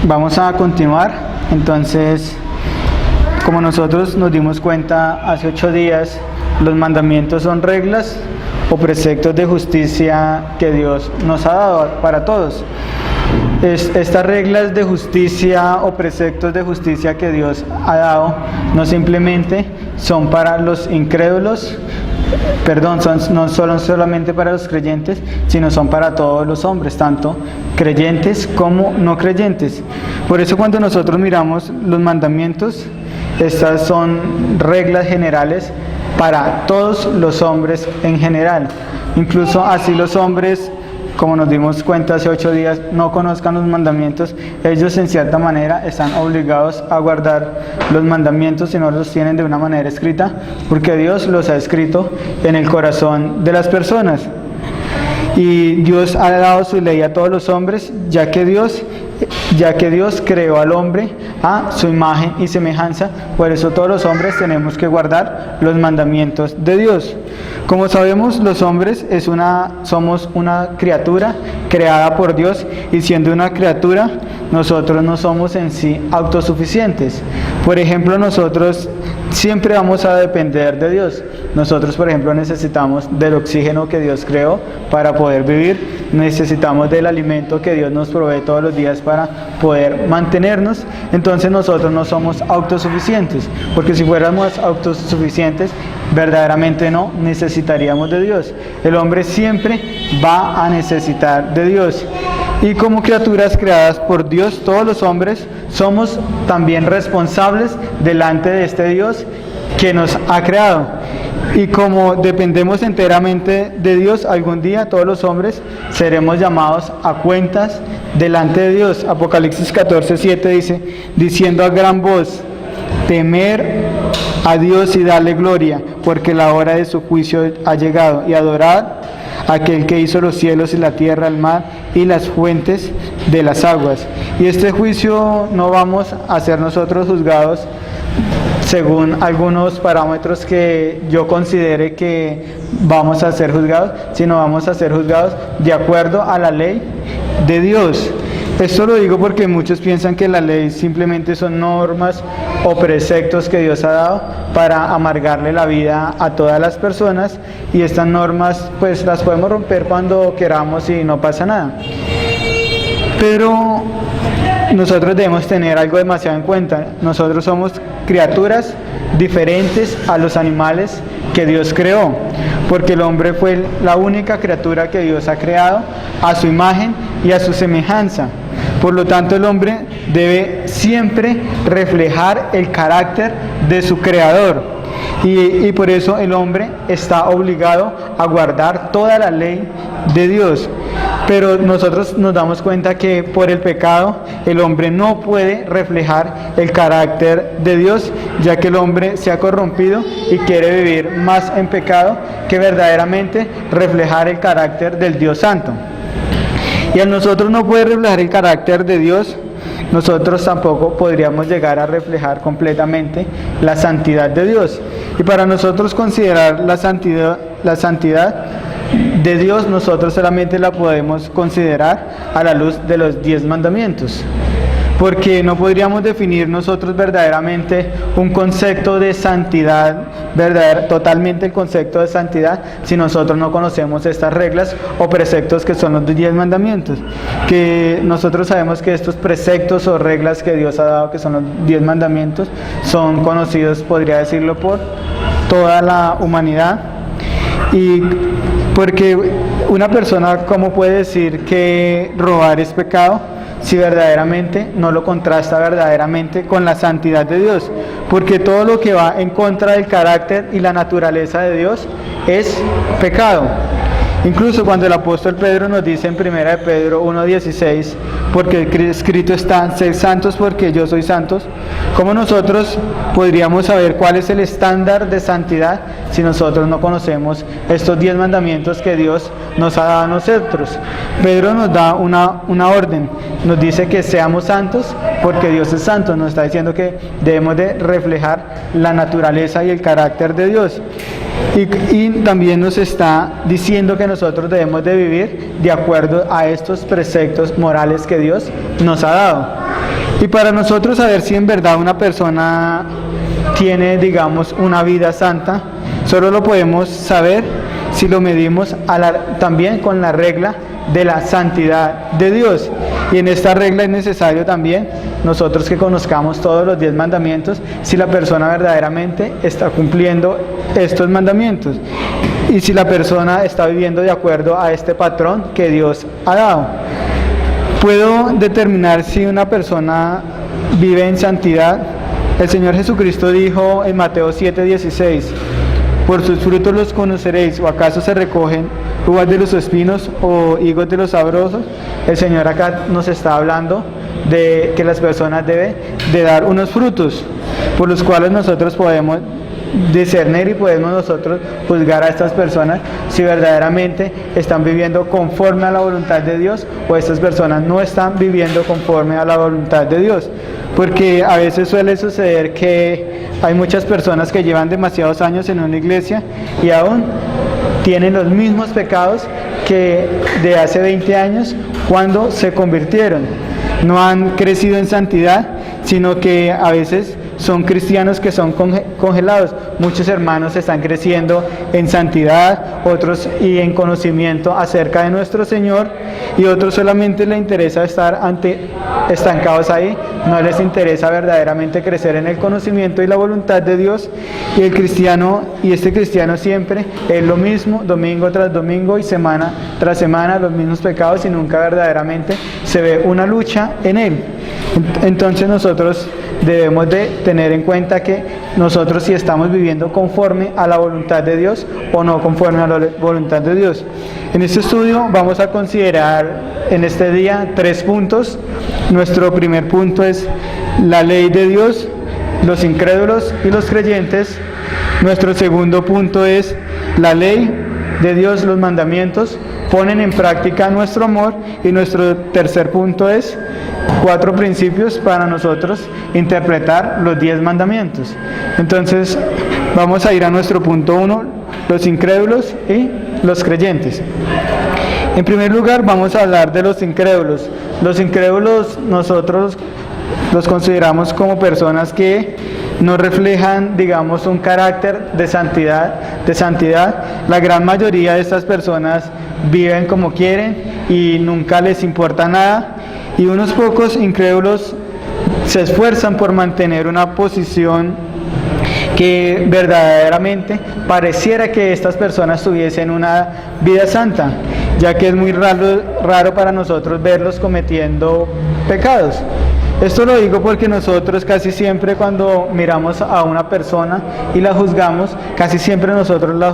Vamos a continuar. Entonces, como nosotros nos dimos cuenta hace 8 días, los mandamientos son reglas o preceptos de justicia que Dios nos ha dado para todos. Estas reglas de justicia o preceptos de justicia que Dios ha dado no simplemente son para los incrédulos, no son solamente para los creyentes, sino son para todos los hombres, tanto creyentes como no creyentes. Por eso cuando nosotros miramos los mandamientos, estas son reglas generales para todos los hombres en general. Incluso así los hombres, como nos dimos cuenta hace 8 días, no conozcan los mandamientos, ellos en cierta manera están obligados a guardar los mandamientos si no los tienen de una manera escrita, porque Dios los ha escrito en el corazón de las personas. Y Dios ha dado su ley a todos los hombres, ya que Dios creó al hombre a su imagen y semejanza. Por eso todos los hombres tenemos que guardar los mandamientos de Dios. Como sabemos, los hombres somos una criatura creada por Dios, y siendo una criatura, nosotros no somos en sí autosuficientes. Por ejemplo, nosotros siempre vamos a depender de Dios. Nosotros, por ejemplo, necesitamos del oxígeno que Dios creó para poder vivir, necesitamos del alimento que Dios nos provee todos los días para poder mantenernos. Entonces nosotros no somos autosuficientes, porque si fuéramos autosuficientes, verdaderamente no necesitaríamos de Dios. El hombre siempre va a necesitar de Dios. Y como criaturas creadas por Dios, todos los hombres somos también responsables delante de este Dios que nos ha creado. Y como dependemos enteramente de Dios, algún día todos los hombres seremos llamados a cuentas delante de Dios. Apocalipsis 14:7 dice, diciendo a gran voz, temer a Dios y darle gloria, porque la hora de su juicio ha llegado, y adorar a aquel que hizo los cielos y la tierra, el mar y las fuentes de las aguas. Y este juicio no vamos a ser nosotros juzgados según algunos parámetros que yo considere que vamos a ser juzgados, sino vamos a ser juzgados de acuerdo a la ley de Dios. Esto lo digo porque muchos piensan que la ley simplemente son normas o preceptos que Dios ha dado para amargarle la vida a todas las personas, y estas normas pues las podemos romper cuando queramos y no pasa nada. Pero nosotros debemos tener algo demasiado en cuenta. Nosotros somos criaturas diferentes a los animales que Dios creó, porque el hombre fue la única criatura que Dios ha creado a su imagen y a su semejanza. Por lo tanto, el hombre debe siempre reflejar el carácter de su creador. Y por eso el hombre está obligado a guardar toda la ley de Dios. Pero nosotros nos damos cuenta que por el pecado el hombre no puede reflejar el carácter de Dios, ya que el hombre se ha corrompido y quiere vivir más en pecado que verdaderamente reflejar el carácter del Dios Santo. Y al nosotros no poder reflejar el carácter de Dios, nosotros tampoco podríamos llegar a reflejar completamente la santidad de Dios. Y para nosotros considerar la santidad de Dios, nosotros solamente la podemos considerar a la luz de los 10 mandamientos. Porque no podríamos definir nosotros verdaderamente un concepto de santidad, totalmente el concepto de santidad, si nosotros no conocemos estas reglas o preceptos que son los 10 mandamientos. Que nosotros sabemos que estos preceptos o reglas que Dios ha dado, que son los 10 mandamientos, son conocidos, podría decirlo, por toda la humanidad. Y porque una persona, ¿cómo puede decir que robar es pecado si verdaderamente no lo contrasta verdaderamente con la santidad de Dios? Porque todo lo que va en contra del carácter y la naturaleza de Dios es pecado. Incluso cuando el apóstol Pedro nos dice en 1 de Pedro 1:16, porque escrito está, sed santos porque yo soy santos, ¿cómo nosotros podríamos saber cuál es el estándar de santidad si nosotros no conocemos estos 10 mandamientos que Dios nos ha dado a nosotros? Pedro nos da una orden, nos dice que seamos santos porque Dios es santo, nos está diciendo que debemos de reflejar la naturaleza y el carácter de Dios. Y también nos está diciendo que nosotros debemos de vivir de acuerdo a estos preceptos morales que Dios nos ha dado. Y para nosotros saber si en verdad una persona tiene, digamos, una vida santa, solo lo podemos saber si lo medimos también con la regla de la santidad de Dios. Y en esta regla es necesario también nosotros que conozcamos todos los 10 mandamientos, si la persona verdaderamente está cumpliendo estos mandamientos y si la persona está viviendo de acuerdo a este patrón que Dios ha dado. Puedo determinar si una persona vive en santidad. El Señor Jesucristo dijo en Mateo 7:16: por sus frutos los conoceréis, o acaso se recogen uvas de los espinos o higos de los sabrosos. El Señor acá nos está hablando de que las personas deben de dar unos frutos por los cuales nosotros podemos discernir y podemos nosotros juzgar a estas personas si verdaderamente están viviendo conforme a la voluntad de Dios o estas personas no están viviendo conforme a la voluntad de Dios. Porque a veces suele suceder que hay muchas personas que llevan demasiados años en una iglesia y aún tienen los mismos pecados que de hace 20 años cuando se convirtieron. No han crecido en santidad, sino que a veces son cristianos que son congelados. Muchos hermanos están creciendo en santidad, otros y en conocimiento acerca de nuestro Señor, y otros solamente les interesa estar estancados ahí, no les interesa verdaderamente crecer en el conocimiento y la voluntad de Dios. Y este cristiano siempre es lo mismo, domingo tras domingo y semana tras semana, los mismos pecados, y nunca verdaderamente se ve una lucha en él. Entonces nosotros debemos de tener en cuenta que nosotros si estamos viviendo conforme a la voluntad de Dios o no conforme a la voluntad de Dios. En este estudio vamos a considerar en este día 3 puntos. Nuestro primer punto es la ley de Dios, los incrédulos y los creyentes. Nuestro segundo punto es la ley de Dios, los mandamientos ponen en práctica nuestro amor, y nuestro tercer punto es 4 principios para nosotros interpretar los 10 mandamientos. Entonces vamos a ir a nuestro punto 1, los incrédulos y los creyentes. En primer lugar vamos a hablar de los incrédulos. Los incrédulos nosotros los consideramos como personas que no reflejan, digamos, un carácter de santidad. La gran mayoría de estas personas viven como quieren y nunca les importa nada, y unos pocos incrédulos se esfuerzan por mantener una posición que verdaderamente pareciera que estas personas tuviesen una vida santa, ya que es muy raro para nosotros verlos cometiendo pecados. Esto lo digo porque nosotros casi siempre cuando miramos a una persona y la juzgamos, casi siempre nosotros la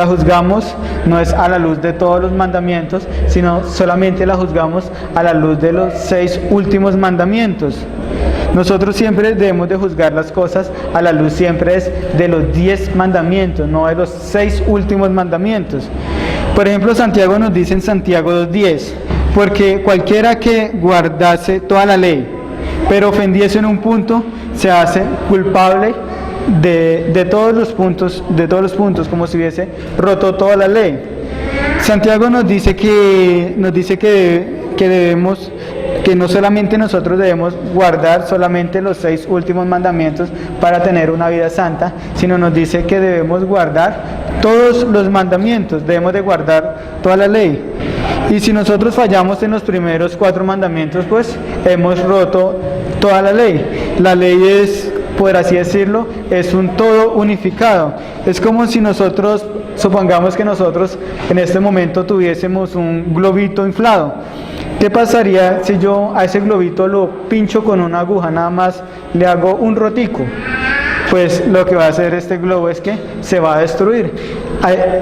juzgamos no es a la luz de todos los mandamientos, sino solamente la juzgamos a la luz de los 6 últimos mandamientos. Nosotros siempre debemos de juzgar las cosas a la luz siempre es de los 10 mandamientos, no de los 6 últimos mandamientos. Por ejemplo, Santiago nos dice en Santiago 2:10: porque cualquiera que guardase toda la ley, pero ofendiese en un punto, se hace culpable de todos los puntos, como si hubiese roto toda la ley. Santiago nos dice que no solamente nosotros debemos guardar solamente los 6 últimos mandamientos para tener una vida santa, sino nos dice que debemos guardar todos los mandamientos, debemos de guardar toda la ley. Y si nosotros fallamos en los primeros 4 mandamientos, pues hemos roto toda la ley. La ley es, por así decirlo, es un todo unificado. Es como si nosotros, supongamos que nosotros en este momento tuviésemos un globito inflado. ¿Qué pasaría si yo a ese globito lo pincho con una aguja, nada más le hago un rotico? Pues lo que va a hacer este globo es que se va a destruir.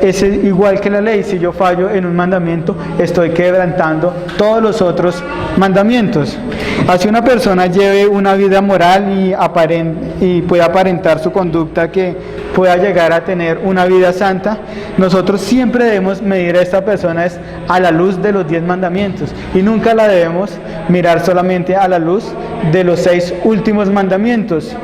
Es igual que la ley, si yo fallo en un mandamiento, estoy quebrantando todos los otros mandamientos. Así una persona lleve una vida moral y pueda aparentar su conducta que pueda llegar a tener una vida santa, nosotros siempre debemos medir a esta persona a la luz de los 10 mandamientos y nunca la debemos mirar solamente a la luz de los 6 últimos mandamientos.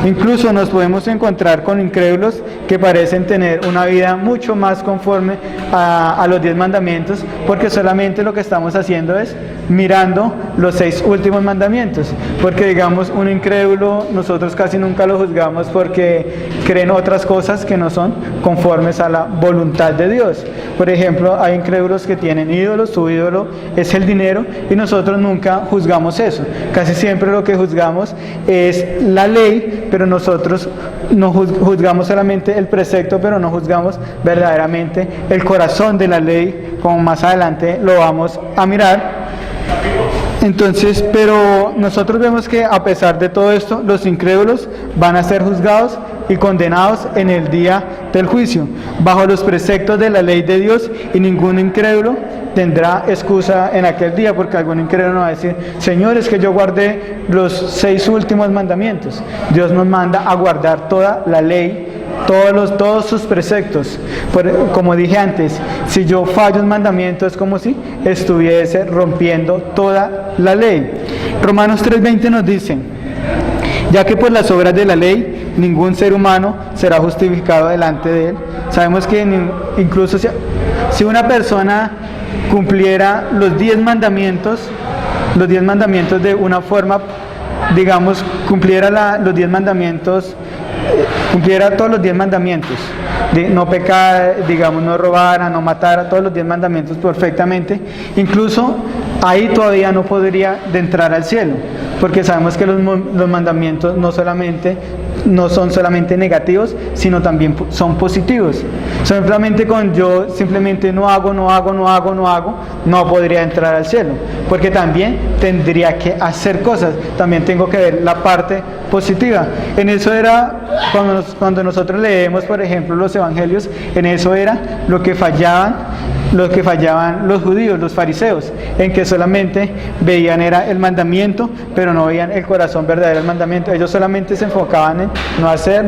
Incluso nos podemos encontrar con incrédulos que parecen tener una vida mucho más conforme a los 10 mandamientos, porque solamente lo que estamos haciendo es mirando los 6 últimos mandamientos, porque digamos un incrédulo nosotros casi nunca lo juzgamos porque creen otras cosas que no son conformes a la voluntad de Dios. Por ejemplo, hay incrédulos que tienen ídolos, su ídolo es el dinero, y nosotros nunca juzgamos eso. Casi siempre lo que juzgamos es la ley, pero nosotros no juzgamos solamente el precepto, pero no juzgamos verdaderamente el corazón de la ley, como más adelante lo vamos a mirar. Entonces, pero nosotros vemos que a pesar de todo esto, los incrédulos van a ser juzgados y condenados en el día del juicio, bajo los preceptos de la ley de Dios, y ningún incrédulo tendrá excusa en aquel día, porque algún incrédulo nos va a decir: Señor, es que yo guardé los 6 últimos mandamientos. Dios nos manda a guardar toda la ley, todos sus preceptos. Como dije antes, si yo fallo un mandamiento es como si estuviese rompiendo toda la ley. Romanos 3:20 nos dice: ya que por las obras de la ley ningún ser humano será justificado delante de él. Sabemos que incluso si una persona cumpliera los 10 mandamientos de una forma, digamos, cumpliera los 10 mandamientos, cumpliera todos los 10 mandamientos, de no pecar, digamos, no robara, no matara, todos los 10 mandamientos perfectamente, incluso ahí todavía no podría entrar al cielo, porque sabemos que los mandamientos no son solamente negativos, sino también son positivos. Simplemente con yo simplemente no hago, no podría entrar al cielo, porque también tendría que hacer cosas, también tengo que ver la parte positiva. En eso era, cuando nosotros leemos, por ejemplo, los evangelios, en eso era lo que fallaban los judíos, los fariseos, en que solamente veían era el mandamiento, pero no veían el corazón verdadero del mandamiento. Ellos solamente se enfocaban en no hacer,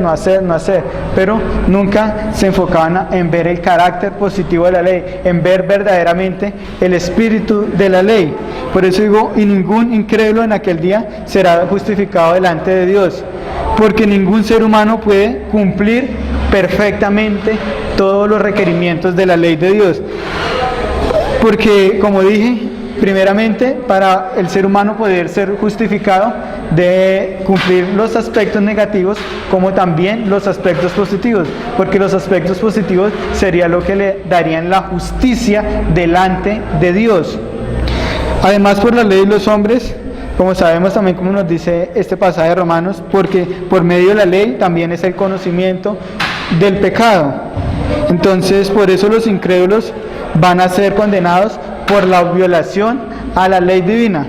pero nunca se enfocaban en ver el carácter positivo de la ley, en ver verdaderamente el espíritu de la ley. Por eso digo, y ningún incrédulo en aquel día será justificado delante de Dios, porque ningún ser humano puede cumplir perfectamente todos los requerimientos de la ley de Dios, porque, como dije, primeramente, para el ser humano poder ser justificado, debe cumplir los aspectos negativos como también los aspectos positivos, porque los aspectos positivos sería lo que le darían la justicia delante de Dios. Además, por la ley los hombres, como sabemos también, como nos dice este pasaje de Romanos, porque por medio de la ley también es el conocimiento del pecado. Entonces, por eso los incrédulos van a ser condenados por la violación a la ley divina.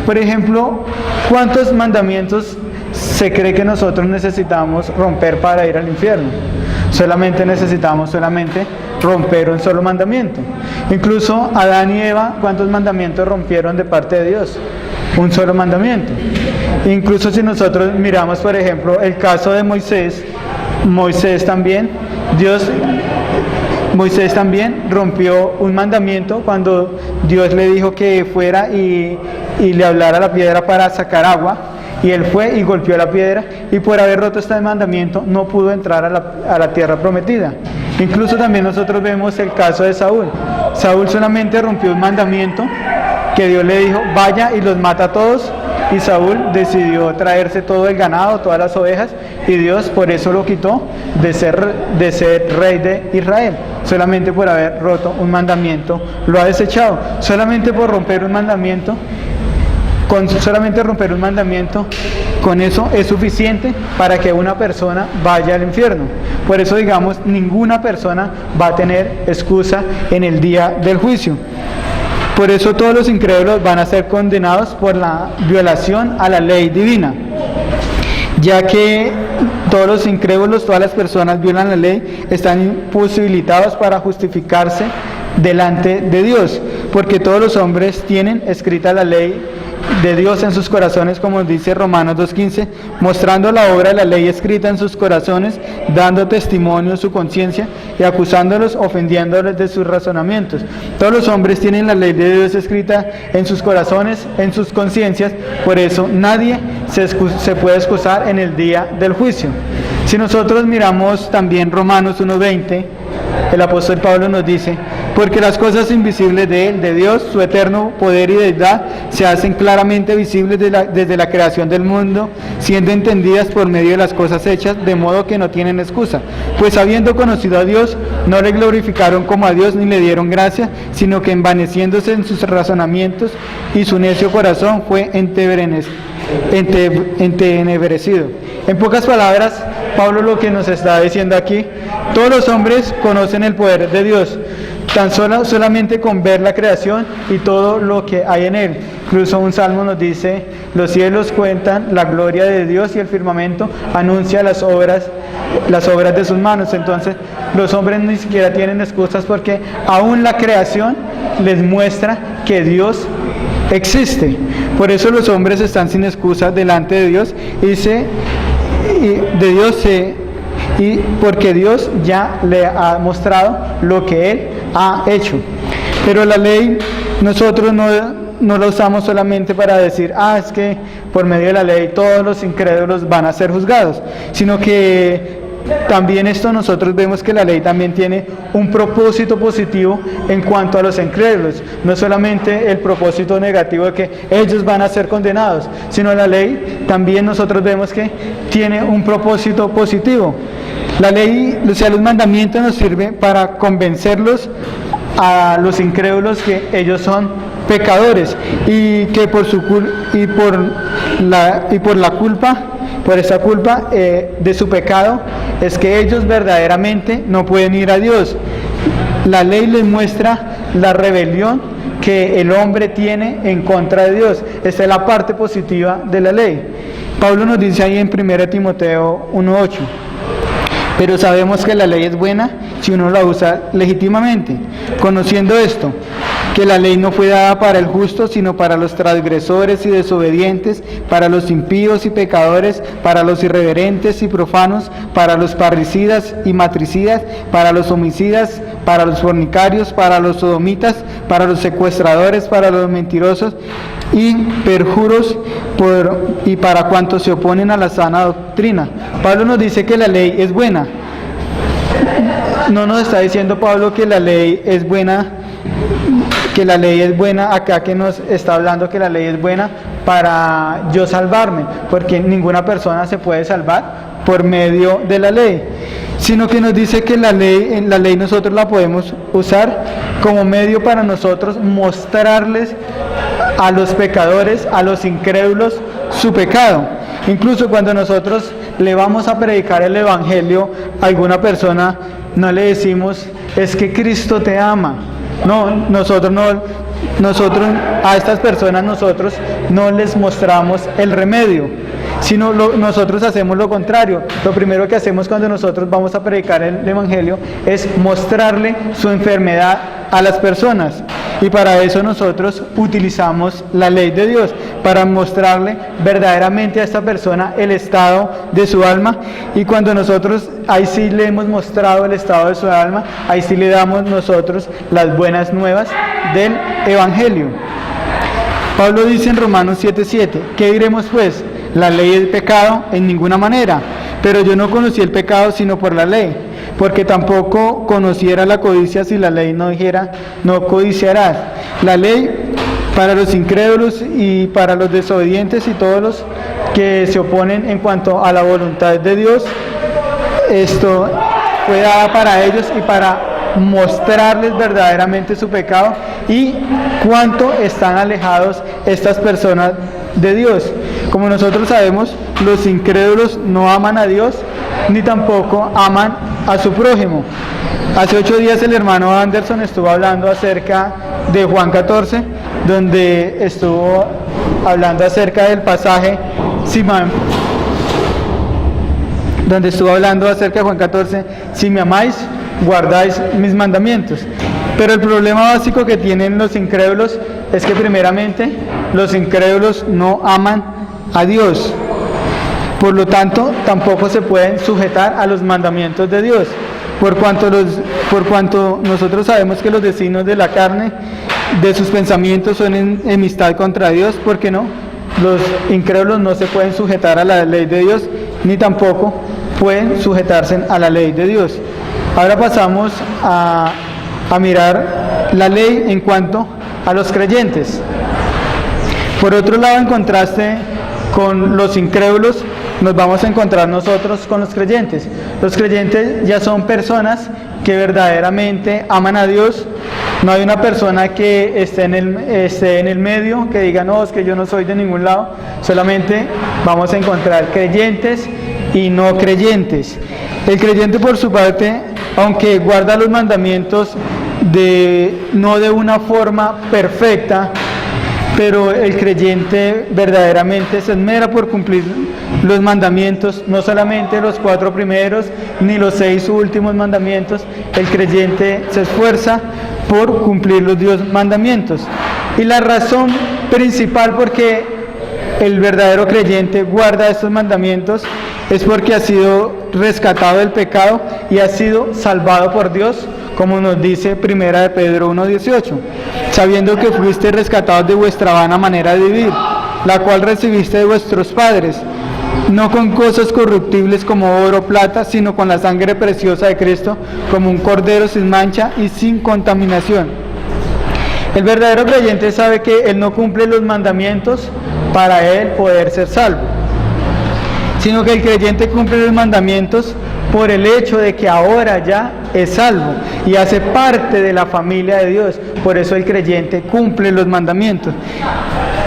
Por ejemplo, ¿cuántos mandamientos se cree que nosotros necesitamos romper para ir al infierno? Necesitamos romper un solo mandamiento. Incluso Adán y Eva, ¿cuántos mandamientos rompieron de parte de Dios? Un solo mandamiento. Incluso si nosotros miramos, por ejemplo, el caso de Moisés también rompió un mandamiento cuando Dios le dijo que fuera y le hablara a la piedra para sacar agua, y él fue y golpeó la piedra, y por haber roto este mandamiento no pudo entrar a la tierra prometida. Incluso también nosotros vemos el caso de Saúl. Saúl solamente rompió un mandamiento que Dios le dijo: vaya y los mata a todos, y Saúl decidió traerse todo el ganado, todas las ovejas, y Dios por eso lo quitó de ser rey de Israel. Solamente por haber roto un mandamiento lo ha desechado. Solamente por romper un mandamiento, con eso es suficiente para que una persona vaya al infierno. Por eso, digamos, ninguna persona va a tener excusa en el día del juicio. Por eso todos los incrédulos van a ser condenados por la violación a la ley divina, ya que todos los incrédulos, todas las personas violan la ley, están imposibilitados para justificarse delante de Dios, porque todos los hombres tienen escrita la ley de Dios en sus corazones, como dice Romanos 2:15, mostrando la obra de la ley escrita en sus corazones, dando testimonio su conciencia y acusándolos, ofendiéndoles de sus razonamientos. Todos los hombres tienen la ley de Dios escrita en sus corazones, en sus conciencias, por eso nadie se puede excusar en el día del juicio. Si nosotros miramos también Romanos 1:20, el apóstol Pablo nos dice: porque las cosas invisibles de Él, de Dios, su eterno poder y deidad, se hacen claramente visibles desde la creación del mundo, siendo entendidas por medio de las cosas hechas, de modo que no tienen excusa. Pues habiendo conocido a Dios, no le glorificaron como a Dios ni le dieron gracia, sino que envaneciéndose en sus razonamientos, y su necio corazón fue entenebrecido. En pocas palabras, Pablo lo que nos está diciendo aquí: todos los hombres conocen el poder de Dios, solamente con ver la creación y todo lo que hay en él. Incluso un salmo nos dice: los cielos cuentan la gloria de Dios y el firmamento anuncia las obras de sus manos. Entonces los hombres ni siquiera tienen excusas, porque aún la creación les muestra que Dios existe. Por eso los hombres están sin excusa delante de Dios y porque Dios ya le ha mostrado lo que Él ha hecho. Pero la ley nosotros no la usamos solamente para decir: es que por medio de la ley todos los incrédulos van a ser juzgados, sino que también nosotros vemos que la ley también tiene un propósito positivo en cuanto a los incrédulos. No solamente el propósito negativo de que ellos van a ser condenados, sino la ley también nosotros vemos que tiene un propósito positivo. La ley, o sea, los mandamientos nos sirven para convencerlos a los incrédulos que ellos son pecadores y que por esa culpa de su pecado es que ellos verdaderamente no pueden ir a Dios. La ley les muestra la rebelión que el hombre tiene en contra de Dios. Esta es la parte positiva de la ley. Pablo nos dice ahí en 1 Timoteo 1:8: pero sabemos que la ley es buena si uno la usa legítimamente, conociendo esto, que la ley no fue dada para el justo, sino para los transgresores y desobedientes, para los impíos y pecadores, para los irreverentes y profanos, para los parricidas y matricidas, para los homicidas, para los fornicarios, para los sodomitas, para los secuestradores, para los mentirosos y perjuros, y para cuantos se oponen a la sana doctrina. Pablo nos dice que la ley es buena. No nos está diciendo Pablo que la ley es buena, acá que nos está hablando que la ley es buena para yo salvarme, porque ninguna persona se puede salvar por medio de la ley, sino que nos dice que en la ley nosotros la podemos usar como medio para nosotros mostrarles a los pecadores, a los incrédulos, su pecado. Incluso cuando nosotros le vamos a predicar el evangelio a alguna persona, no le decimos: es que Cristo te ama. Nosotros a estas personas nosotros no les mostramos el remedio, sino nosotros hacemos lo contrario. Lo primero que hacemos cuando nosotros vamos a predicar el evangelio es mostrarle su enfermedad a las personas, y para eso nosotros utilizamos la ley de Dios, para mostrarle verdaderamente a esta persona el estado de su alma. Y cuando nosotros ahí sí le hemos mostrado el estado de su alma, ahí sí le damos nosotros las buenas nuevas del evangelio. Pablo dice en Romanos 7:7: ¿qué diremos pues? ¿La ley es pecado? En ninguna manera. Pero yo no conocí el pecado sino por la ley, porque tampoco conociera la codicia si la ley no dijera: no codiciarás. La ley para los incrédulos y para los desobedientes y todos los que se oponen en cuanto a la voluntad de Dios, esto fue dada para ellos y para mostrarles verdaderamente su pecado y cuánto están alejados estas personas de Dios. Como nosotros sabemos, los incrédulos no aman a Dios ni tampoco aman a su prójimo. Hace 8 días el hermano Anderson estuvo hablando acerca de Juan 14, donde estuvo hablando acerca del pasaje donde estuvo hablando acerca de Juan 14: si me amáis, guardáis mis mandamientos. Pero el problema básico que tienen los incrédulos es que primeramente los incrédulos no aman a Dios. Por lo tanto, tampoco se pueden sujetar a los mandamientos de Dios. Por cuanto nosotros sabemos que los designios de la carne, de sus pensamientos, son enemistad contra Dios, ¿por qué no? Los incrédulos no se pueden sujetar a la ley de Dios, ni tampoco pueden sujetarse a la ley de Dios. Ahora pasamos a a mirar la ley en cuanto a los creyentes. Por otro lado, en contraste con los incrédulos, nos vamos a encontrar nosotros con los creyentes. Los creyentes ya son personas que verdaderamente aman a Dios. No hay una persona que esté en el medio, que diga, no, es que yo no soy de ningún lado. Solamente vamos a encontrar creyentes y no creyentes. El creyente, por su parte, aunque guarda los mandamientos no de una forma perfecta, pero el creyente verdaderamente se esmera por cumplir los mandamientos, no solamente los 4 primeros ni los 6 últimos mandamientos. El creyente se esfuerza por cumplir los 10 mandamientos. Y la razón principal por qué el verdadero creyente guarda estos mandamientos es porque ha sido rescatado del pecado y ha sido salvado por Dios, como nos dice 1 de Pedro 1:18, sabiendo que fuiste rescatados de vuestra vana manera de vivir, la cual recibiste de vuestros padres, no con cosas corruptibles como oro o plata, sino con la sangre preciosa de Cristo, como un cordero sin mancha y sin contaminación. El verdadero creyente sabe que él no cumple los mandamientos para él poder ser salvo, sino que el creyente cumple los mandamientos por el hecho de que ahora ya es salvo y hace parte de la familia de Dios. Por eso el creyente cumple los mandamientos.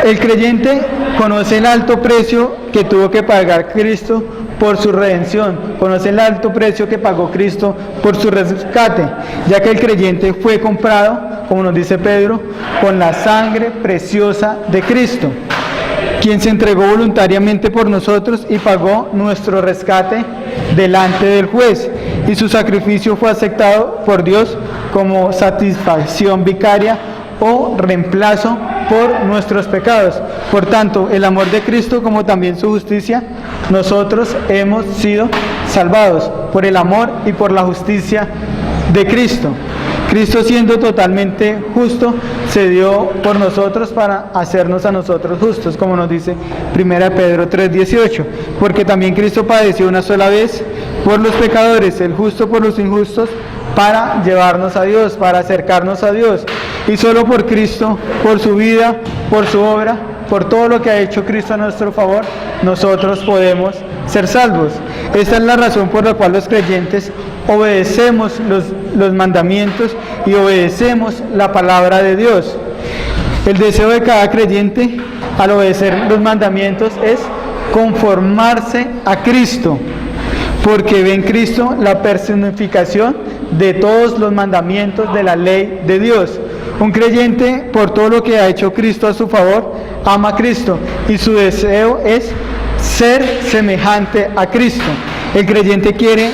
El creyente conoce el alto precio que tuvo que pagar Cristo por su redención, conoce el alto precio que pagó Cristo por su rescate, ya que el creyente fue comprado, como nos dice Pedro, con la sangre preciosa de Cristo, quien se entregó voluntariamente por nosotros y pagó nuestro rescate delante del juez, y su sacrificio fue aceptado por Dios como satisfacción vicaria o reemplazo por nuestros pecados. Por tanto, el amor de Cristo como también su justicia, nosotros hemos sido salvados por el amor y por la justicia de Cristo. Cristo, siendo totalmente justo, se dio por nosotros para hacernos a nosotros justos, como nos dice 1 Pedro 3:18, porque también Cristo padeció una sola vez por los pecadores, el justo por los injustos, para llevarnos a Dios, para acercarnos a Dios. Y solo por Cristo, por su vida, por su obra, por todo lo que ha hecho Cristo a nuestro favor, nosotros podemos ser salvos. Esta es la razón por la cual los creyentes obedecemos los mandamientos y obedecemos la palabra de Dios. El deseo de cada creyente al obedecer los mandamientos es conformarse a Cristo, porque ve en Cristo la personificación de todos los mandamientos de la ley de Dios. Un creyente, por todo lo que ha hecho Cristo a su favor, ama a Cristo y su deseo es ser semejante a Cristo. El creyente quiere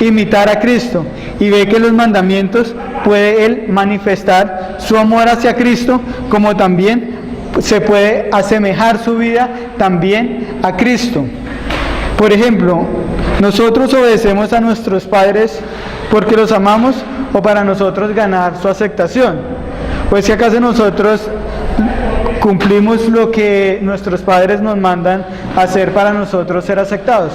imitar a Cristo y ve que los mandamientos puede él manifestar su amor hacia Cristo, como también se puede asemejar su vida también a Cristo. Por ejemplo, nosotros obedecemos a nuestros padres porque los amamos o para nosotros ganar su aceptación. Pues si acaso nosotros cumplimos lo que nuestros padres nos mandan hacer para nosotros ser aceptados.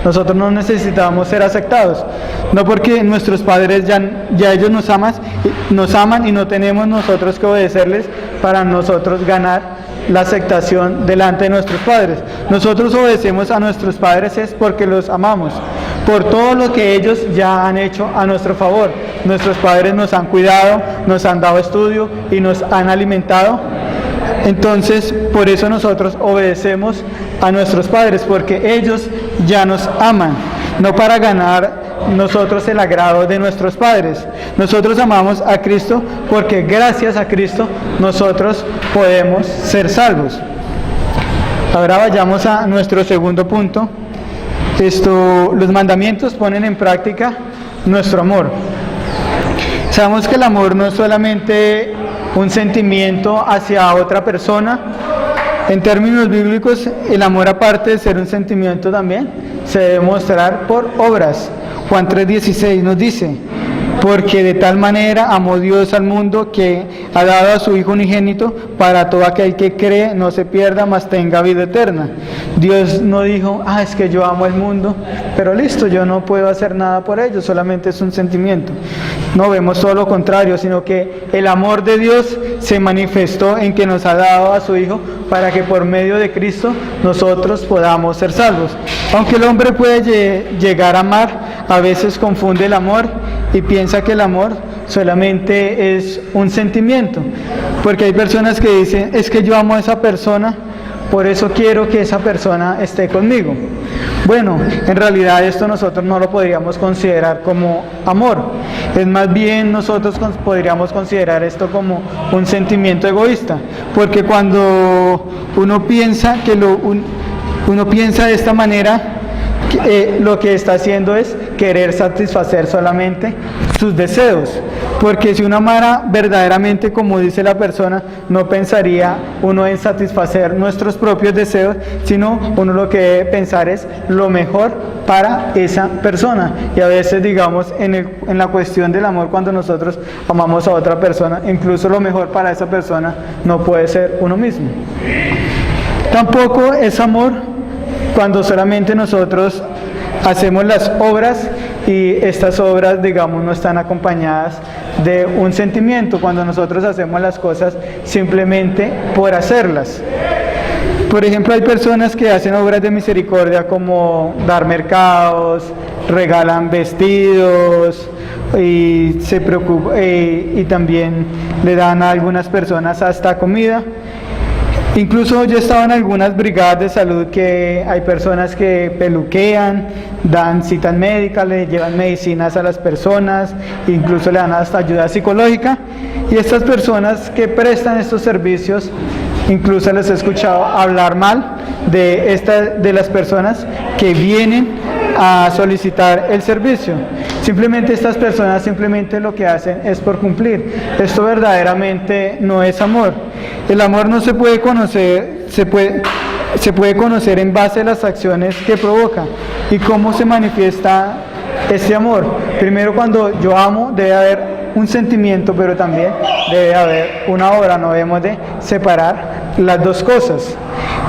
Nosotros no necesitamos ser aceptados, no porque nuestros padres ya ellos nos aman y no tenemos nosotros que obedecerles para nosotros ganar la aceptación delante de nuestros padres. Nosotros obedecemos a nuestros padres es porque los amamos, por todo lo que ellos ya han hecho a nuestro favor. Nuestros padres nos han cuidado, nos han dado estudio y nos han alimentado. Entonces, por eso nosotros obedecemos a nuestros padres, porque ellos ya nos aman, no para ganar nosotros el agrado de nuestros padres. Nosotros amamos a Cristo porque gracias a Cristo nosotros podemos ser salvos. Ahora vayamos a nuestro segundo punto. Los mandamientos ponen en práctica nuestro amor. Sabemos que el amor no es solamente un sentimiento hacia otra persona. En términos bíblicos, el amor, aparte de ser un sentimiento también, se debe mostrar por obras. Juan 3:16 nos dice: Porque de tal manera amó Dios al mundo que ha dado a su Hijo unigénito para todo aquel que cree no se pierda, mas tenga vida eterna. Dios no dijo, es que yo amo el mundo, pero listo, yo no puedo hacer nada por ello, solamente es un sentimiento. No vemos todo lo contrario, sino que el amor de Dios se manifestó en que nos ha dado a su Hijo para que por medio de Cristo nosotros podamos ser salvos. Aunque el hombre puede llegar a amar, a veces confunde el amor y piensa que el amor solamente es un sentimiento, porque hay personas que dicen, es que yo amo a esa persona, por eso quiero que esa persona esté conmigo. Bueno, en realidad esto nosotros no lo podríamos considerar como amor, es más bien nosotros podríamos considerar esto como un sentimiento egoísta, porque cuando uno piensa uno piensa de esta manera, lo que está haciendo es querer satisfacer solamente sus deseos, porque si uno amara verdaderamente como dice la persona, no pensaría uno en satisfacer nuestros propios deseos, sino uno lo que debe pensar es lo mejor para esa persona. Y a veces, digamos, en la cuestión del amor, cuando nosotros amamos a otra persona, incluso lo mejor para esa persona no puede ser uno mismo. Tampoco es amor cuando solamente nosotros hacemos las obras y estas obras, digamos, no están acompañadas de un sentimiento, cuando nosotros hacemos las cosas simplemente por hacerlas. Por ejemplo, hay personas que hacen obras de misericordia como dar mercados, regalan vestidos y se preocupan, y también le dan a algunas personas hasta comida. Incluso yo he estado en algunas brigadas de salud que hay personas que peluquean, dan citas médicas, le llevan medicinas a las personas, incluso le dan hasta ayuda psicológica. Y estas personas que prestan estos servicios, incluso les he escuchado hablar mal de las personas que vienen a solicitar el servicio. Simplemente estas personas lo que hacen es por cumplir. Esto verdaderamente no es amor. El amor no se puede conocer, se puede conocer en base a las acciones que provoca. ¿Y cómo se manifiesta este amor? Primero, cuando yo amo, debe haber un sentimiento, pero también debe haber una obra. No debemos de separar las dos cosas.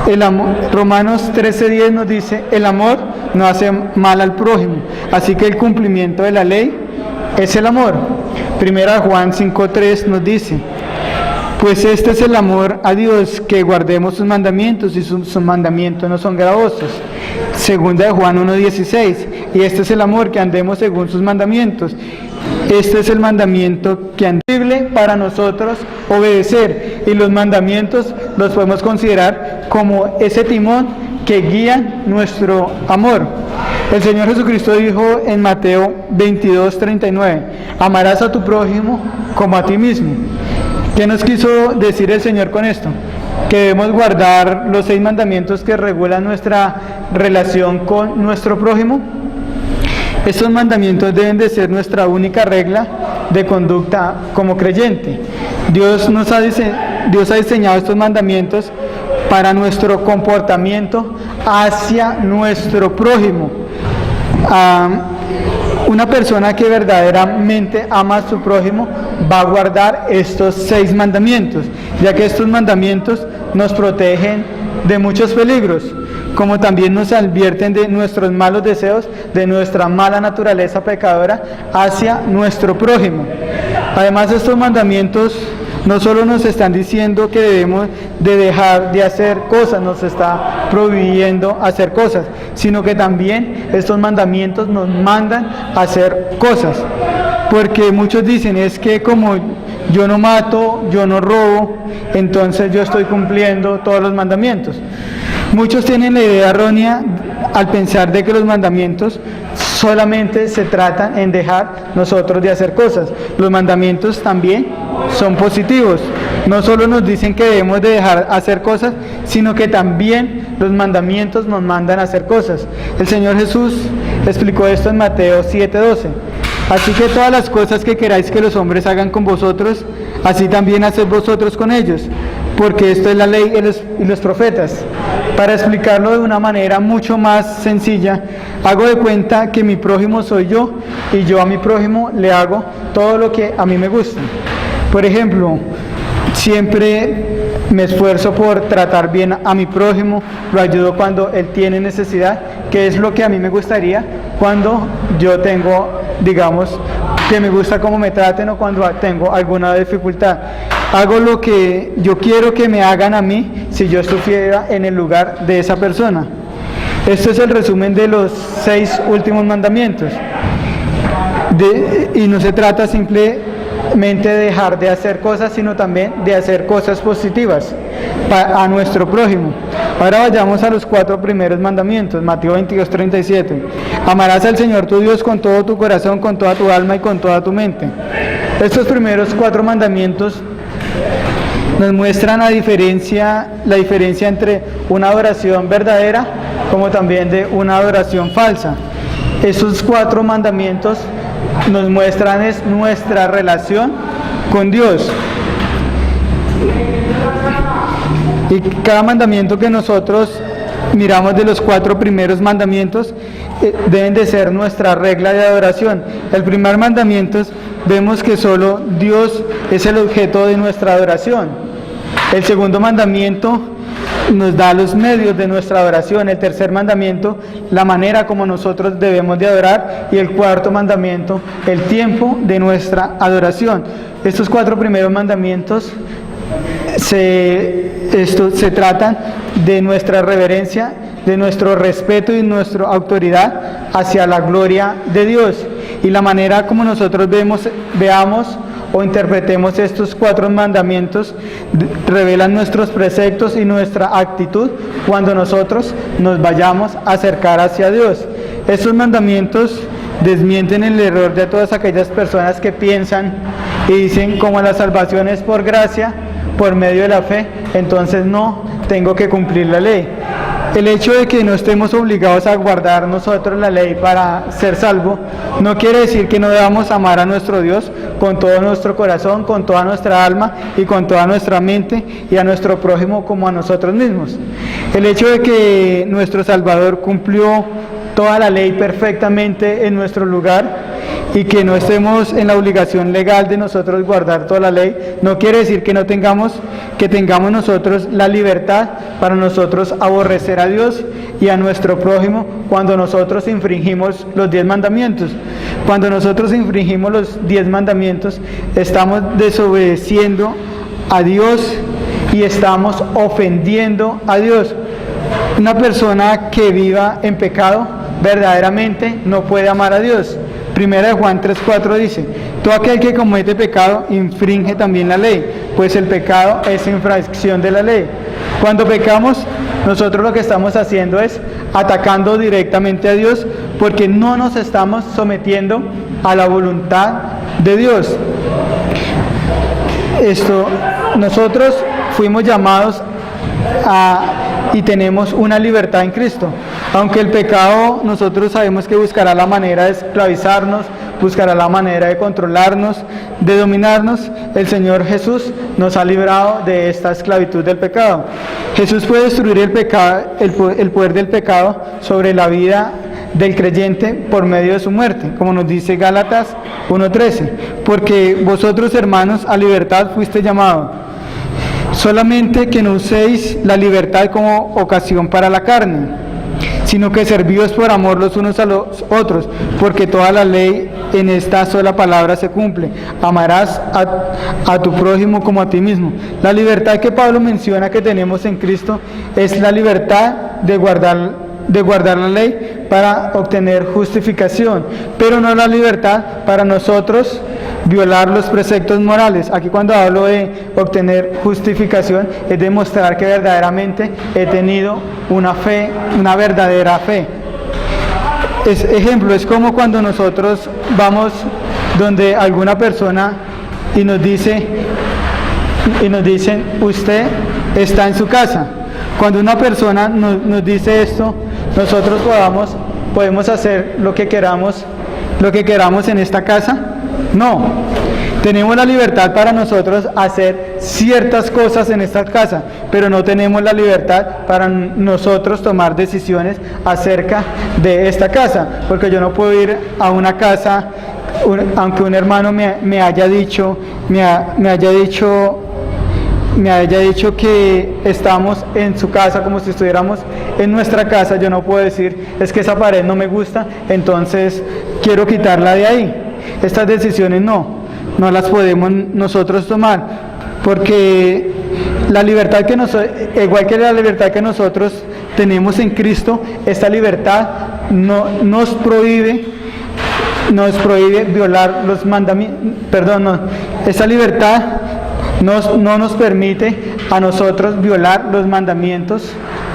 El amor, Romanos 13:10 nos dice, el amor no hace mal al prójimo, así que el cumplimiento de la ley es el amor. Primera Juan 5:3 nos dice, pues este es el amor a Dios, que guardemos sus mandamientos, y sus mandamientos no son gravosos. Segunda de Juan 1:16, y este es el amor, que andemos según sus mandamientos. Este es el mandamiento que es posible para nosotros obedecer, y los mandamientos los podemos considerar como ese timón que guía nuestro amor. El Señor Jesucristo dijo en Mateo 22:39, amarás a tu prójimo como a ti mismo. ¿Qué nos quiso decir el Señor con esto? Que debemos guardar los 6 mandamientos que regulan nuestra relación con nuestro prójimo. Estos mandamientos deben de ser nuestra única regla de conducta como creyente. Dios ha diseñado estos mandamientos para nuestro comportamiento hacia nuestro prójimo. Una persona que verdaderamente ama a su prójimo va a guardar estos 6 mandamientos, ya que estos mandamientos nos protegen de muchos peligros, como también nos advierten de nuestros malos deseos, de nuestra mala naturaleza pecadora hacia nuestro prójimo. Además, estos mandamientos no solo nos están diciendo que debemos de dejar de hacer cosas, nos está prohibiendo hacer cosas, sino que también estos mandamientos nos mandan a hacer cosas. Porque muchos dicen, es que como yo no mato, yo no robo, entonces yo estoy cumpliendo todos los mandamientos. Muchos tienen la idea errónea al pensar de que los mandamientos solamente se tratan en dejar nosotros de hacer cosas. Los mandamientos también son positivos. No solo nos dicen que debemos de dejar hacer cosas, sino que también los mandamientos nos mandan a hacer cosas. El Señor Jesús explicó esto en Mateo 7:12. Así que todas las cosas que queráis que los hombres hagan con vosotros, así también haced vosotros con ellos, porque esto es la ley y los profetas. Para explicarlo de una manera mucho más sencilla, hago de cuenta que mi prójimo soy yo, y yo a mi prójimo le hago todo lo que a mí me gusta. Por ejemplo, siempre me esfuerzo por tratar bien a mi prójimo, lo ayudo cuando él tiene necesidad, que es lo que a mí me gustaría cuando yo tengo, digamos, que me gusta cómo me traten o cuando tengo alguna dificultad. Hago lo que yo quiero que me hagan a mí si yo estuviera en el lugar de esa persona. Esto es el resumen de los 6 últimos mandamientos. Y no se trata simplemente de dejar de hacer cosas, sino también de hacer cosas positivas a nuestro prójimo. Ahora vayamos a los 4 primeros mandamientos. Mateo 22:37. Amarás al Señor tu Dios con todo tu corazón, con toda tu alma y con toda tu mente. Estos primeros 4 mandamientos nos muestran la diferencia entre una adoración verdadera como también de una adoración falsa. Estos 4 mandamientos nos muestran es nuestra relación con Dios. Y cada mandamiento que nosotros miramos de los 4 primeros mandamientos deben de ser nuestra regla de adoración. El primer mandamiento vemos que solo Dios es el objeto de nuestra adoración. El segundo mandamiento nos da los medios de nuestra adoración. El tercer mandamiento, la manera como nosotros debemos de adorar. Y el cuarto mandamiento, el tiempo de nuestra adoración. Estos 4 primeros mandamientos se tratan de nuestra reverencia, de nuestro respeto y nuestra autoridad hacia la gloria de Dios. Y la manera como nosotros veamos o interpretemos estos 4 mandamientos revelan nuestros preceptos y nuestra actitud cuando nosotros nos vayamos a acercar hacia Dios. Estos mandamientos desmienten el error de todas aquellas personas que piensan y dicen, como la salvación es por gracia, por medio de la fe, entonces no tengo que cumplir la ley. El hecho de que no estemos obligados a guardar nosotros la ley para ser salvo no quiere decir que no debamos amar a nuestro Dios con todo nuestro corazón, con toda nuestra alma y con toda nuestra mente, y a nuestro prójimo como a nosotros mismos. El hecho de que nuestro Salvador cumplió toda la ley perfectamente en nuestro lugar y que no estemos en la obligación legal de nosotros guardar toda la ley, no quiere decir que tengamos nosotros la libertad para nosotros aborrecer a Dios y a nuestro prójimo cuando nosotros infringimos los 10 mandamientos. Cuando nosotros infringimos los 10 mandamientos, estamos desobedeciendo a Dios y estamos ofendiendo a Dios. Una persona que viva en pecado verdaderamente no puede amar a Dios. Primera de Juan 3:4 dice: todo aquel que comete pecado infringe también la ley, pues el pecado es infracción de la ley. Cuando pecamos, nosotros lo que estamos haciendo es atacando directamente a Dios, porque no nos estamos sometiendo a la voluntad de Dios. Nosotros fuimos llamados y tenemos una libertad en Cristo. Aunque el pecado, nosotros sabemos que buscará la manera de esclavizarnos, buscará la manera de controlarnos, de dominarnos. El Señor Jesús nos ha librado de esta esclavitud del pecado. Jesús puede destruir el poder del pecado sobre la vida del creyente por medio de su muerte, como nos dice Gálatas 1:13, porque vosotros, hermanos, a libertad fuiste llamados, solamente que no uséis la libertad como ocasión para la carne, sino que servíos por amor los unos a los otros, porque toda la ley en esta sola palabra se cumple: amarás a tu prójimo como a ti mismo. La libertad que Pablo menciona que tenemos en Cristo es la libertad de guardar la ley para obtener justificación, pero no la libertad para nosotros violar los preceptos morales. Aquí cuando hablo de obtener justificación es demostrar que verdaderamente he tenido una fe, una verdadera fe. Ejemplo, es como cuando nosotros vamos donde alguna persona y nos dicen, usted está en su casa. Cuando una persona nos dice esto, nosotros podemos hacer lo que queramos lo que queramos en esta casa? No. Tenemos la libertad para nosotros hacer ciertas cosas en esta casa, pero no tenemos la libertad para nosotros tomar decisiones acerca de esta casa, porque yo no puedo ir a una casa, aunque un hermano me haya dicho que estamos en su casa como si estuviéramos en nuestra casa. Yo no puedo decir, es que esa pared no me gusta, entonces quiero quitarla de ahí. Estas decisiones no las podemos nosotros tomar, porque la libertad igual que la libertad que nosotros tenemos en Cristo, esta libertad nos prohíbe violar los mandamientos, esta libertad no nos permite a nosotros violar los mandamientos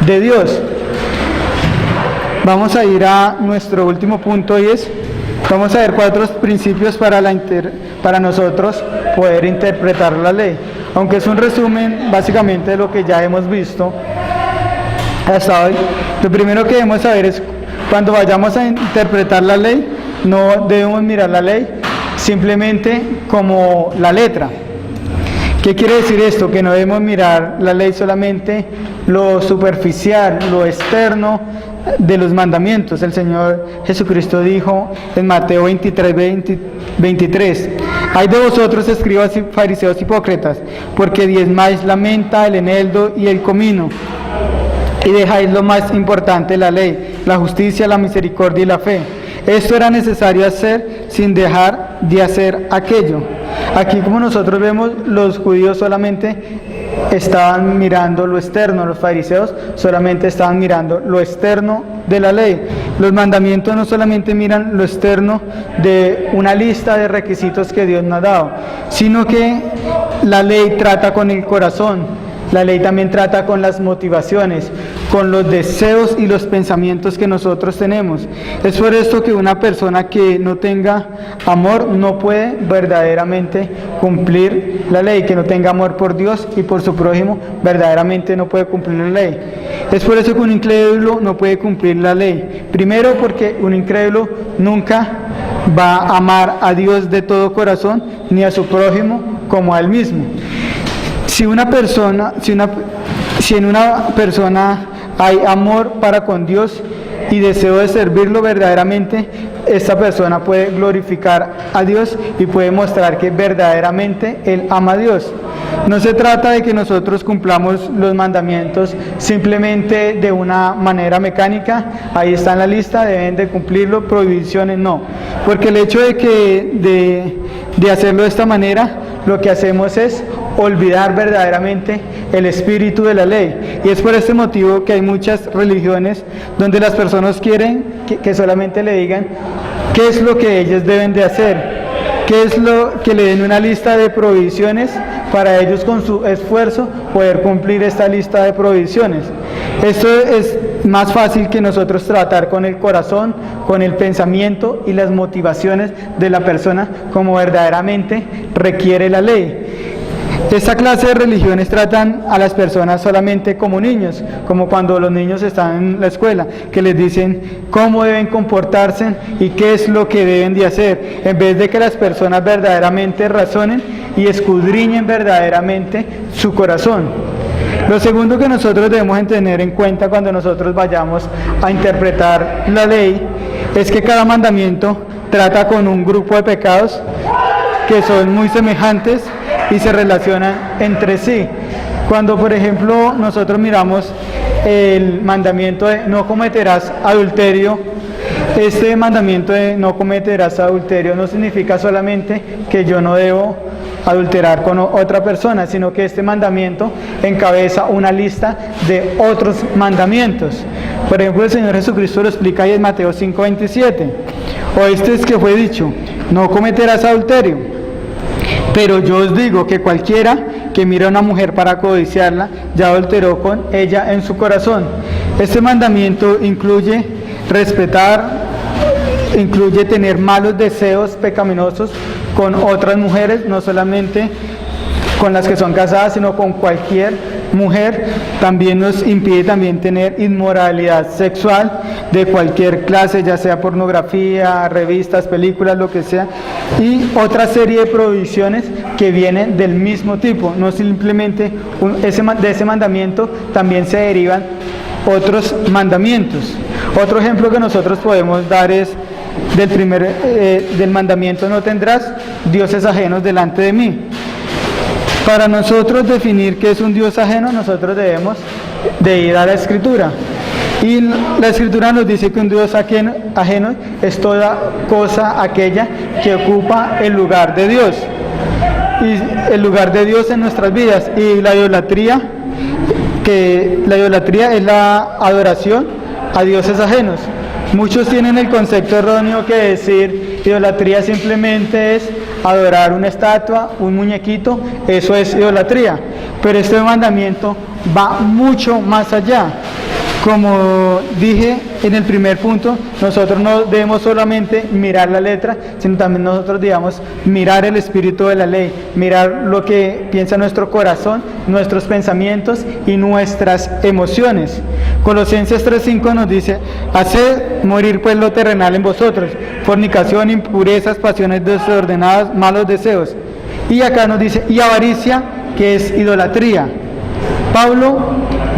de Dios. Vamos a ir a nuestro último punto y vamos a ver 4 principios para nosotros poder interpretar la ley, aunque es un resumen básicamente de lo que ya hemos visto hasta hoy. Lo primero que debemos saber es, cuando vayamos a interpretar la ley, no debemos mirar la ley simplemente como la letra. ¿Qué quiere decir esto? Que no debemos mirar la ley solamente lo superficial, lo externo de los mandamientos. El Señor Jesucristo dijo en Mateo 23: «Ay de vosotros, escribas y fariseos hipócritas, porque diezmáis la menta, el eneldo y el comino, y dejáis lo más importante de la ley, la justicia, la misericordia y la fe. Esto era necesario hacer sin dejar de hacer aquello». Aquí, como nosotros vemos, los judíos solamente estaban mirando lo externo, los fariseos solamente estaban mirando lo externo de la ley. Los mandamientos no solamente miran lo externo de una lista de requisitos que Dios nos ha dado, sino que la ley trata con el corazón. La ley también trata con las motivaciones, con los deseos y los pensamientos que nosotros tenemos. Es por esto que una persona que no tenga amor no puede verdaderamente cumplir la ley, que no tenga amor por Dios y por su prójimo, verdaderamente no puede cumplir la ley. Es por eso que un incrédulo no puede cumplir la ley. Primero, porque un incrédulo nunca va a amar a Dios de todo corazón, ni a su prójimo como a él mismo. Si en una persona hay amor para con Dios y deseo de servirlo verdaderamente, esta persona puede glorificar a Dios y puede mostrar que verdaderamente él ama a Dios. No se trata de que nosotros cumplamos los mandamientos simplemente de una manera mecánica, ahí está en la lista, deben de cumplirlo, prohibiciones no, porque el hecho de hacerlo de esta manera, lo que hacemos es olvidar verdaderamente el espíritu de la ley. Y es por este motivo que hay muchas religiones donde las personas quieren que solamente le digan qué es lo que ellos deben de hacer, qué es lo que le den una lista de prohibiciones para ellos con su esfuerzo poder cumplir esta lista de prohibiciones. Esto es más fácil que nosotros tratar con el corazón, con el pensamiento y las motivaciones de la persona como verdaderamente requiere la ley. Esta clase de religiones tratan a las personas solamente como niños, como cuando los niños están en la escuela, que les dicen cómo deben comportarse y qué es lo que deben de hacer, en vez de que las personas verdaderamente razonen y escudriñen verdaderamente su corazón. Lo segundo que nosotros debemos tener en cuenta cuando nosotros vayamos a interpretar la ley es que cada mandamiento trata con un grupo de pecados que son muy semejantes y se relacionan entre sí. Cuando, por ejemplo, nosotros miramos el mandamiento de no cometerás adulterio, este mandamiento de no cometerás adulterio no significa solamente que yo no debo adulterar con otra persona, sino que este mandamiento encabeza una lista de otros mandamientos. Por ejemplo, el Señor Jesucristo lo explica ahí en Mateo 5:27. Oíste es que fue dicho, no cometerás adulterio. Pero yo os digo que cualquiera que mira a una mujer para codiciarla, ya adulteró con ella en su corazón. Este mandamiento incluye tener malos deseos pecaminosos con otras mujeres, no solamente con las que son casadas, sino con cualquier mujer, también nos impide también tener inmoralidad sexual de cualquier clase, ya sea pornografía, revistas, películas, lo que sea, y otra serie de prohibiciones que vienen del mismo tipo. No simplemente de ese mandamiento también se derivan otros mandamientos. Otro ejemplo que nosotros podemos dar es del mandamiento: no tendrás dioses ajenos delante de mí. Para nosotros definir qué es un Dios ajeno, nosotros debemos de ir a la Escritura. Y la Escritura nos dice que un Dios ajeno es toda cosa aquella que ocupa el lugar de Dios. Y el lugar de Dios en nuestras vidas. Y la idolatría es la adoración a dioses ajenos. Muchos tienen el concepto erróneo que decir idolatría simplemente es adorar una estatua, un muñequito, eso es idolatría. Pero este mandamiento va mucho más allá. Como dije en el primer punto, nosotros no debemos solamente mirar la letra, sino también nosotros debemos mirar el espíritu de la ley, mirar lo que piensa nuestro corazón, nuestros pensamientos y nuestras emociones. Colosenses 3:5 nos dice: haced morir pues lo terrenal en vosotros, fornicación, impurezas, pasiones desordenadas, malos deseos. Y acá nos dice: y avaricia, que es idolatría. Pablo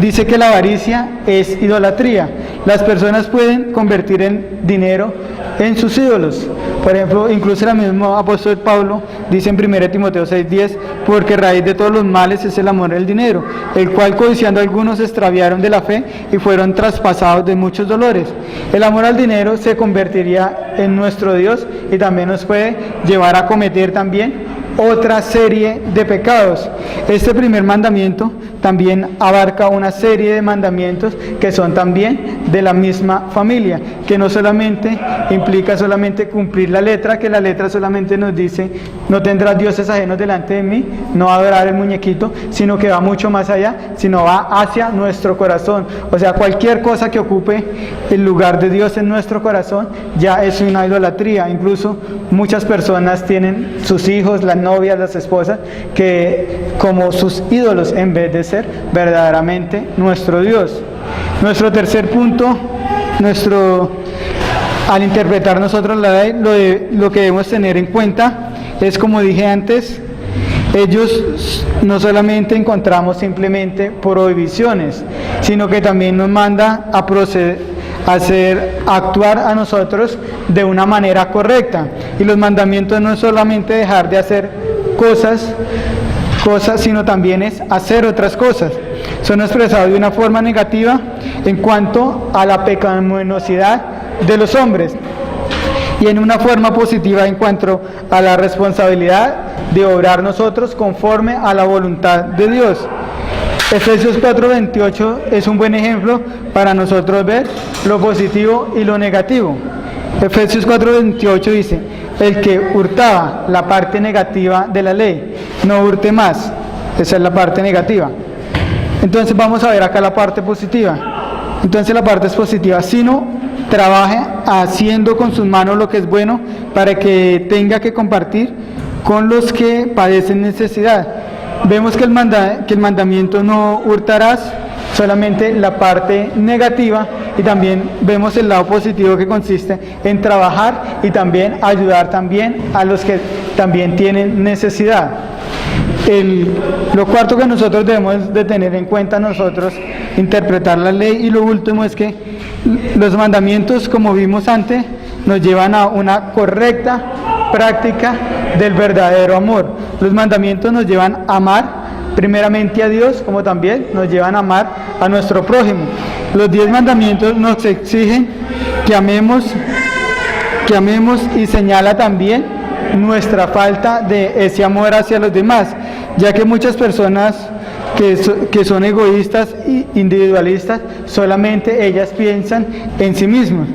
dice que la avaricia es idolatría. Las personas pueden convertir el dinero en sus ídolos. Por ejemplo, incluso el mismo apóstol Pablo dice en 1 Timoteo 6:10: porque raíz de todos los males es el amor al dinero, el cual codiciando algunos se extraviaron de la fe y fueron traspasados de muchos dolores. El amor al dinero se convertiría en nuestro Dios y también nos puede llevar a cometer también otra serie de pecados. Este primer mandamiento también abarca una serie de mandamientos que son también de la misma familia, que no solamente implica solamente cumplir la letra, que la letra solamente nos dice: no tendrás dioses ajenos delante de mí, no adorar el muñequito, sino que va mucho más allá, sino va hacia nuestro corazón. O sea, cualquier cosa que ocupe el lugar de Dios en nuestro corazón ya es una idolatría. Incluso muchas personas tienen sus hijos, las novias, las esposas, que como sus ídolos en vez de ser verdaderamente nuestro Dios. Nuestro tercer punto, al interpretar nosotros la ley, lo que debemos tener en cuenta es, como dije antes, ellos no solamente encontramos simplemente prohibiciones, sino que también nos manda a proceder, actuar a nosotros de una manera correcta. Y los mandamientos no es solamente dejar de hacer cosas, sino también es hacer otras cosas. Son expresados de una forma negativa en cuanto a la pecaminosidad de los hombres y en una forma positiva en cuanto a la responsabilidad de obrar nosotros conforme a la voluntad de Dios. Efesios 4:28 es un buen ejemplo para nosotros ver lo positivo y lo negativo. Efesios 4:28 dice: el que hurtaba, la parte negativa de la ley, no hurte más. Esa es la parte negativa. Entonces vamos a ver acá la parte positiva. Entonces la parte es positiva: sino trabaje haciendo con sus manos lo que es bueno, para que tenga que compartir con los que padecen necesidad. Vemos que el mandamiento no hurtarás, solamente la parte negativa, y también vemos el lado positivo, que consiste en trabajar y también ayudar también a los que también tienen necesidad. Lo cuarto que nosotros debemos de tener en cuenta nosotros, interpretar la ley, y lo último es que los mandamientos, como vimos antes, nos llevan a una correcta práctica del verdadero amor. Los mandamientos nos llevan a amar primeramente a Dios, como también nos llevan a amar a nuestro prójimo. Los 10 mandamientos nos exigen que amemos y señala también nuestra falta de ese amor hacia los demás, ya que muchas personas que son egoístas e individualistas, solamente ellas piensan en sí mismas,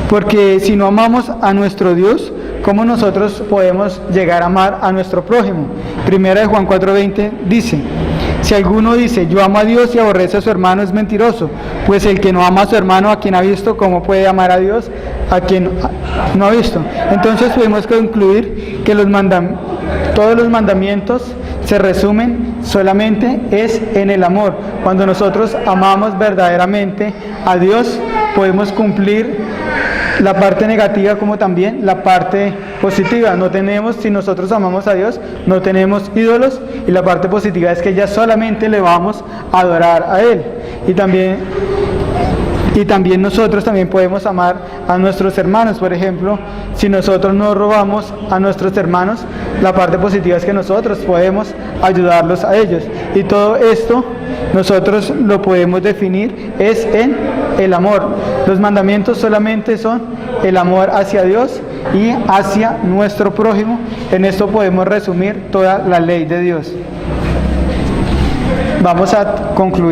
porque si no amamos a nuestro Dios, ¿cómo nosotros podemos llegar a amar a nuestro prójimo? Primera de Juan 4:20 dice: si alguno dice yo amo a Dios y aborrece a su hermano, es mentiroso, pues el que no ama a su hermano a quien ha visto, ¿cómo puede amar a Dios a quien no ha visto? Entonces podemos concluir que Todos los mandamientos se resumen solamente es en el amor. Cuando nosotros amamos verdaderamente a Dios, podemos cumplir la parte negativa como también la parte positiva. No tenemos, si nosotros amamos a Dios, no tenemos ídolos, y la parte positiva es que ya solamente le vamos a adorar a Él. Y también nosotros también podemos amar a nuestros hermanos. Por ejemplo, si nosotros no robamos a nuestros hermanos, la parte positiva es que nosotros podemos ayudarlos a ellos. Y todo esto nosotros lo podemos definir es en el amor. Los mandamientos solamente son el amor hacia Dios y hacia nuestro prójimo. En esto podemos resumir toda la ley de Dios. Vamos a concluir.